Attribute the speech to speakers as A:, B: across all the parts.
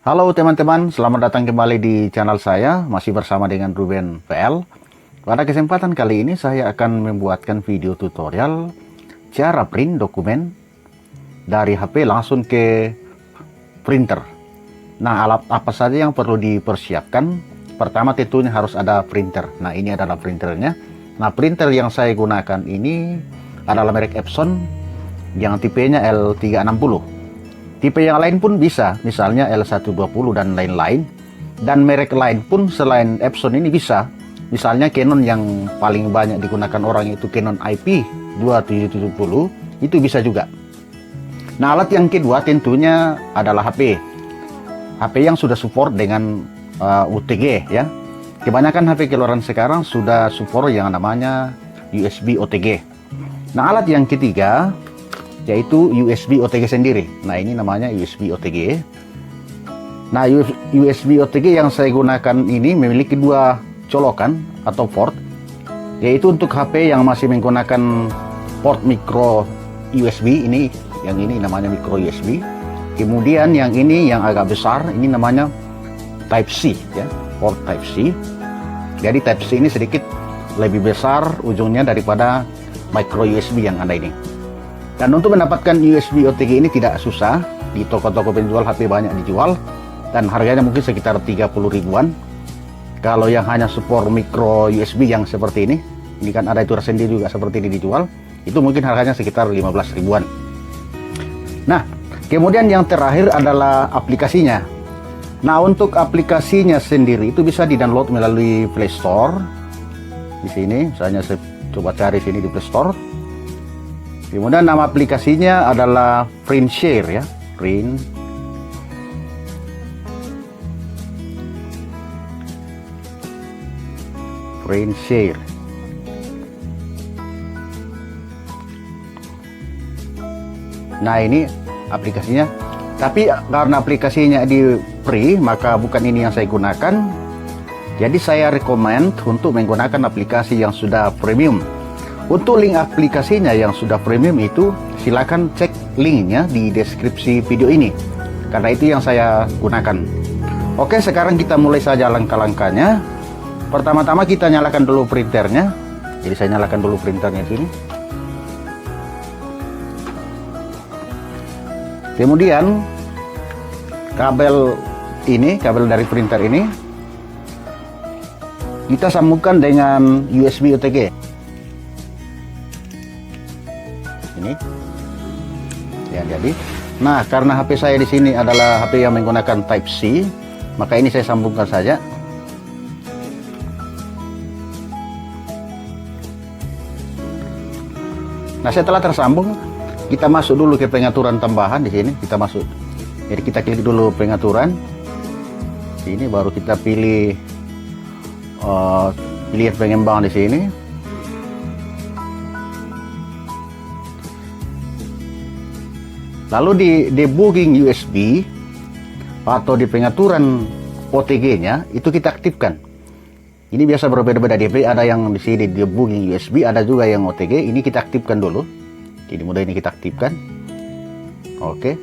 A: Halo teman-teman, selamat datang kembali di channel saya, masih bersama dengan Ruben PL. Pada kesempatan kali ini saya akan membuatkan video tutorial cara print dokumen dari HP langsung ke printer. Nah, alat apa saja yang perlu dipersiapkan? Pertama tentunya harus ada printer. Nah, ini adalah printernya. Nah, printer yang saya gunakan ini adalah merek Epson yang tipenya L360. Tipe yang lain pun bisa, misalnya L120 dan lain-lain. Dan merek lain pun selain Epson ini bisa. Misalnya Canon yang paling banyak digunakan orang itu Canon IP2770, itu bisa juga. Nah, alat yang kedua tentunya adalah HP. HP yang sudah support dengan OTG ya. Kebanyakan HP keluaran sekarang sudah support yang namanya USB OTG. Nah, alat yang ketiga yaitu USB OTG sendiri. Nah, ini namanya USB OTG. Nah, USB OTG yang saya gunakan ini memiliki dua colokan atau port, yaitu untuk HP yang masih menggunakan port micro USB, yang ini namanya micro USB. Kemudian yang ini yang agak besar, ini namanya Type C ya, port Type C. Jadi Type C ini sedikit lebih besar ujungnya daripada micro USB yang ada ini. Dan untuk mendapatkan USB OTG ini tidak susah. Di toko-toko penjual HP banyak dijual. Dan harganya mungkin sekitar 30 ribuan. Kalau yang hanya support micro USB yang seperti ini kan ada itu sendiri juga seperti ini dijual. Itu mungkin harganya sekitar 15 ribuan. Nah, kemudian yang terakhir adalah aplikasinya. Nah, untuk aplikasinya sendiri itu bisa di-download melalui Play Store. Di sini, misalnya saya coba cari sini di Play Store. Kemudian nama aplikasinya adalah PrintShare ya, PrintShare. Nah, ini aplikasinya. Tapi karena aplikasinya di free, maka bukan ini yang saya gunakan. Jadi saya rekomend untuk menggunakan aplikasi yang sudah premium. Untuk link aplikasinya yang sudah premium itu silakan cek linknya di deskripsi video ini, karena itu yang saya gunakan. Oke, sekarang kita mulai saja langkah-langkahnya. Pertama-tama kita nyalakan dulu printernya. Jadi saya nyalakan dulu printernya di sini. Kemudian kabel dari printer ini kita sambungkan dengan USB OTG. Ini ya, jadi nah, karena HP saya di sini adalah HP yang menggunakan Type C, maka ini saya sambungkan saja. Nah, setelah tersambung kita masuk dulu ke pengaturan tambahan. Di sini kita masuk, jadi kita klik dulu pengaturan sini, baru kita pilih pilihan pengembang di sini. Lalu di debugging USB atau di pengaturan OTG-nya itu kita aktifkan. Ini biasa berbeda-beda DP, ada yang di sini debugging USB, ada juga yang OTG. Ini kita aktifkan dulu. Jadi mudah ini kita aktifkan. Oke.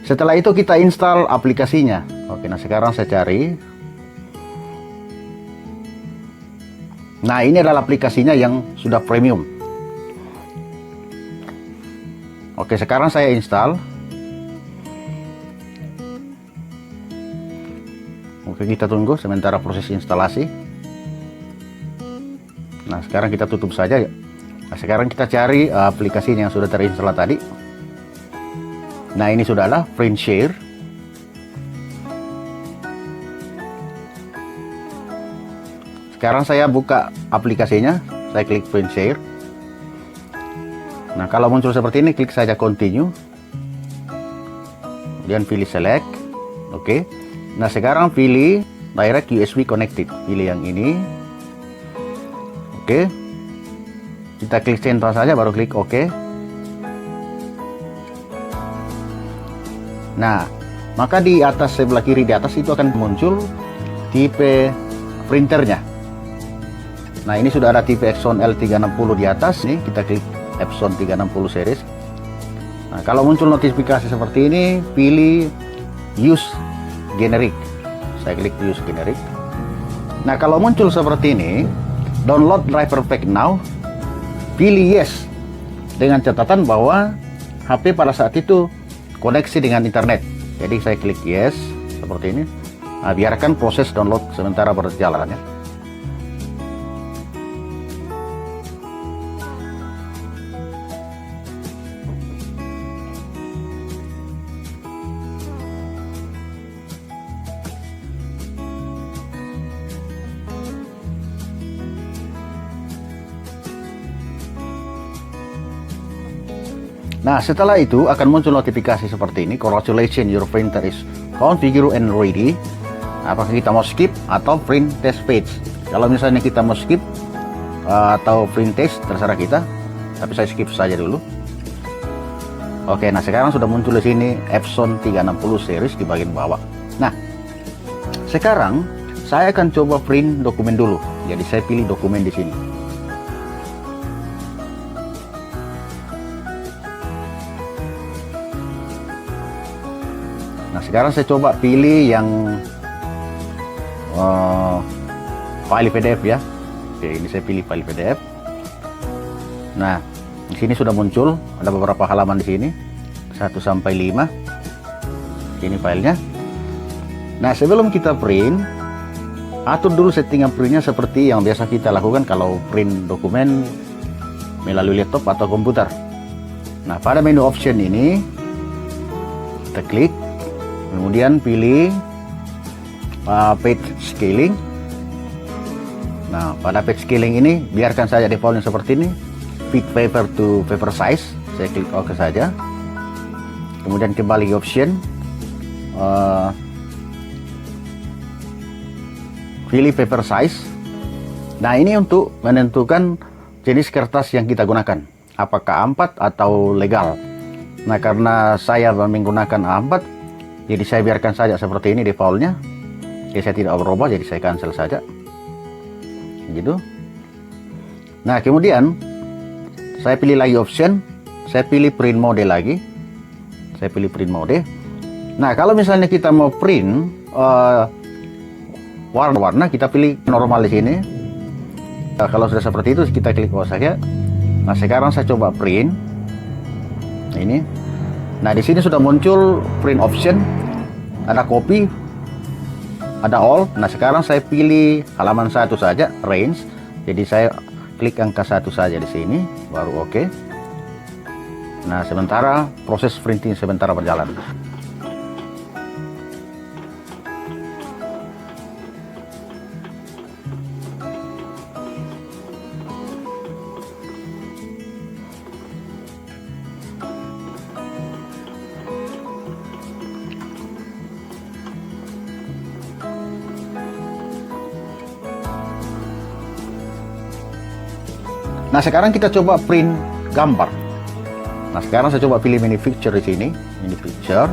A: Setelah itu kita install aplikasinya. Oke, nah sekarang saya cari. Nah, ini adalah aplikasinya yang sudah premium. Oke, sekarang saya install. Oke, kita tunggu sementara proses instalasi. Nah, sekarang kita tutup saja. Nah, sekarang kita cari aplikasinya yang sudah terinstall tadi. Nah, ini sudahlah PrintShare. Sekarang saya buka aplikasinya, saya klik PrintShare. Nah, kalau muncul seperti ini, klik saja continue. Kemudian pilih select. Oke. Nah, sekarang pilih direct USB connected. Pilih yang ini. Oke. Kita klik central saja, baru klik OK. Nah, maka di atas sebelah kiri di atas itu akan muncul tipe printernya. Nah, ini sudah ada tipe Epson L360 di atas. Nih, kita klik Epson 360 series. Nah, kalau muncul notifikasi seperti ini, pilih use generic. Saya klik use generic. Nah, kalau muncul seperti ini, download driver pack now, pilih yes, dengan catatan bahwa HP pada saat itu koneksi dengan internet. Jadi saya klik yes seperti ini. Nah, biarkan proses download sementara berjalan ya. Nah, setelah itu akan muncul notifikasi seperti ini. Congratulations, your printer is configured and ready. Apakah kita mau skip atau print test page? Kalau misalnya kita mau skip atau print test, terserah kita. Tapi saya skip saja dulu. Oke, nah sekarang sudah muncul di sini Epson 360 series di bagian bawah. Nah, sekarang saya akan coba print dokumen dulu. Jadi saya pilih dokumen di sini. Nah, sekarang saya coba pilih yang file PDF ya. Oke, ini saya pilih file PDF. Nah, di sini sudah muncul, ada beberapa halaman di sini, 1 sampai 5. Ini filenya. Nah, sebelum kita print, atur dulu settingan printnya seperti yang biasa kita lakukan kalau print dokumen melalui laptop atau komputer. Nah, pada menu option ini kita klik, kemudian pilih page scaling. Nah, pada page scaling ini biarkan saja defaultnya seperti ini, fit paper to paper size. Saya klik OK saja. Kemudian kembali ke option, pilih paper size. Nah, ini untuk menentukan jenis kertas yang kita gunakan, apakah A4 atau legal. Nah, karena saya menggunakan A4, jadi saya biarkan saja seperti ini defaultnya. Jadi saya tidak berubah, jadi saya cancel saja gitu. Nah, kemudian saya pilih lagi option, saya pilih print mode lagi. Saya pilih print mode. Nah, kalau misalnya kita mau print warna-warna, kita pilih normal di sini. Nah, kalau sudah seperti itu kita klik OK saja. Nah, sekarang saya coba print. Ini. Nah, di sini sudah muncul print option, ada copy, ada all. Nah, sekarang saya pilih halaman 1 saja, range. Jadi saya klik angka 1 saja di sini, baru OK. Nah, sementara proses printing sementara berjalan. Nah, sekarang kita coba print gambar. Nah, sekarang saya coba pilih mini picture di sini, mini picture.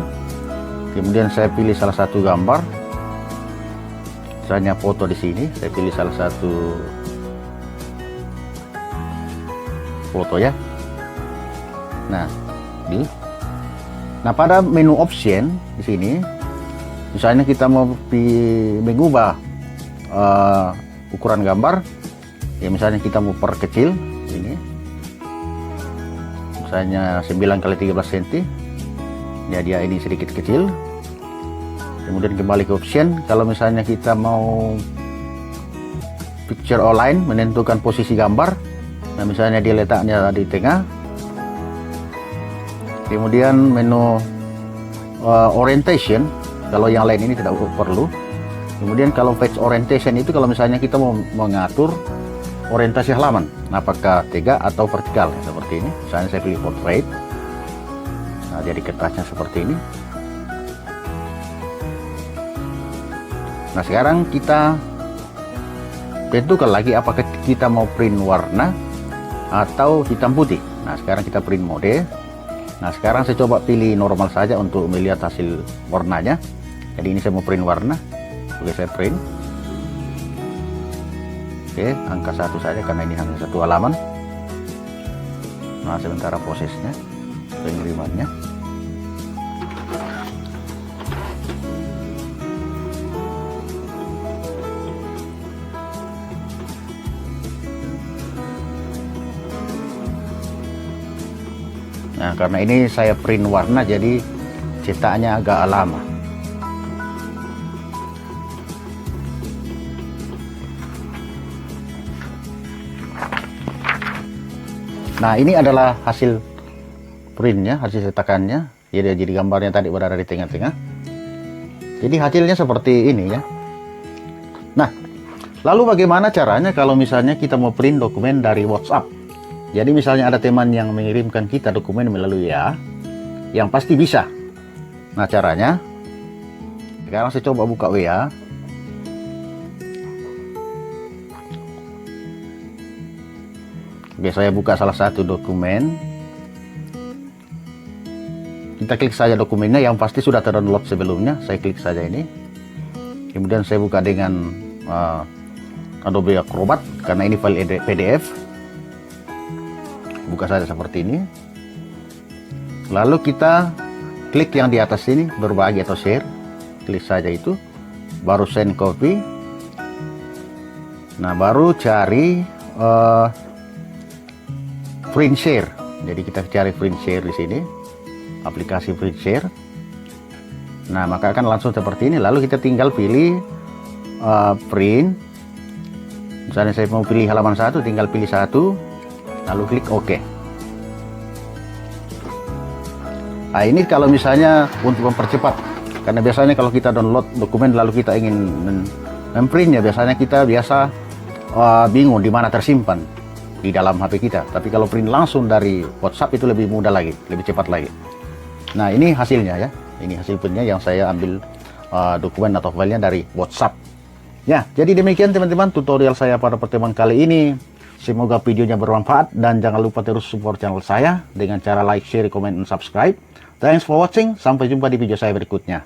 A: Kemudian saya pilih salah satu gambar. Misalnya foto di sini, saya pilih salah satu foto ya. Nah, pada menu option di sini, misalnya kita mau mengubah ukuran gambar. Ya, misalnya kita mau perkecil ini, misalnya 9 x 13 cm. Ya, dia ini sedikit kecil. Kemudian kembali ke option. Kalau misalnya kita mau picture align, menentukan posisi gambar. Nah, misalnya dia letaknya di tengah. Kemudian menu orientation. Kalau yang lain ini tidak perlu. Kemudian kalau page orientation itu kalau misalnya kita mau mengatur orientasi halaman, apakah tegak atau vertikal seperti ini. Misalnya saya pilih portrait. Nah, jadi kertasnya seperti ini. Nah, sekarang kita tentukan lagi apakah kita mau print warna atau hitam putih. Nah, sekarang kita print mode. Nah, sekarang saya coba pilih normal saja untuk melihat hasil warnanya. Jadi ini saya mau print warna. Oke, saya print. Oke, angka 1 saja karena ini hanya satu halaman. Nah, sementara prosesnya. pengirimannya. Nah, karena ini saya print warna, jadi cetaknya agak lama. Nah, ini adalah hasil printnya, hasil cetakannya. Jadi gambarnya tadi berada di tengah-tengah. Jadi hasilnya seperti ini ya. Nah, lalu bagaimana caranya kalau misalnya kita mau print dokumen dari WhatsApp? Jadi misalnya ada teman yang mengirimkan kita dokumen melalui WA, yang pasti bisa. Nah, caranya, sekarang saya coba buka WA. Oke, saya buka salah satu dokumen. Kita klik saja dokumennya, yang pasti sudah terdownload sebelumnya. Saya klik saja ini. Kemudian saya buka dengan Adobe Acrobat, karena ini file PDF. Buka saja seperti ini. Lalu kita klik yang di atas ini, berbagi atau share. Klik saja itu, baru send copy. Nah, baru cari print share. Jadi kita cari print share di sini, aplikasi print share. Nah, maka akan langsung seperti ini. Lalu kita tinggal pilih print. Misalnya saya mau pilih halaman 1, tinggal pilih 1, lalu klik OK. Nah, ini kalau misalnya untuk mempercepat, karena biasanya kalau kita download dokumen lalu kita ingin memprintnya, biasanya kita biasa bingung di mana tersimpan di dalam HP kita. Tapi kalau print langsung dari WhatsApp itu lebih mudah lagi, lebih cepat lagi. Nah, ini hasilnya ya. Ini hasil printnya yang saya ambil dokumen atau filenya dari WhatsApp. Ya, jadi demikian teman-teman tutorial saya pada pertemuan kali ini. Semoga videonya bermanfaat dan jangan lupa terus support channel saya dengan cara like, share, comment, dan subscribe. Thanks for watching. Sampai jumpa di video saya berikutnya.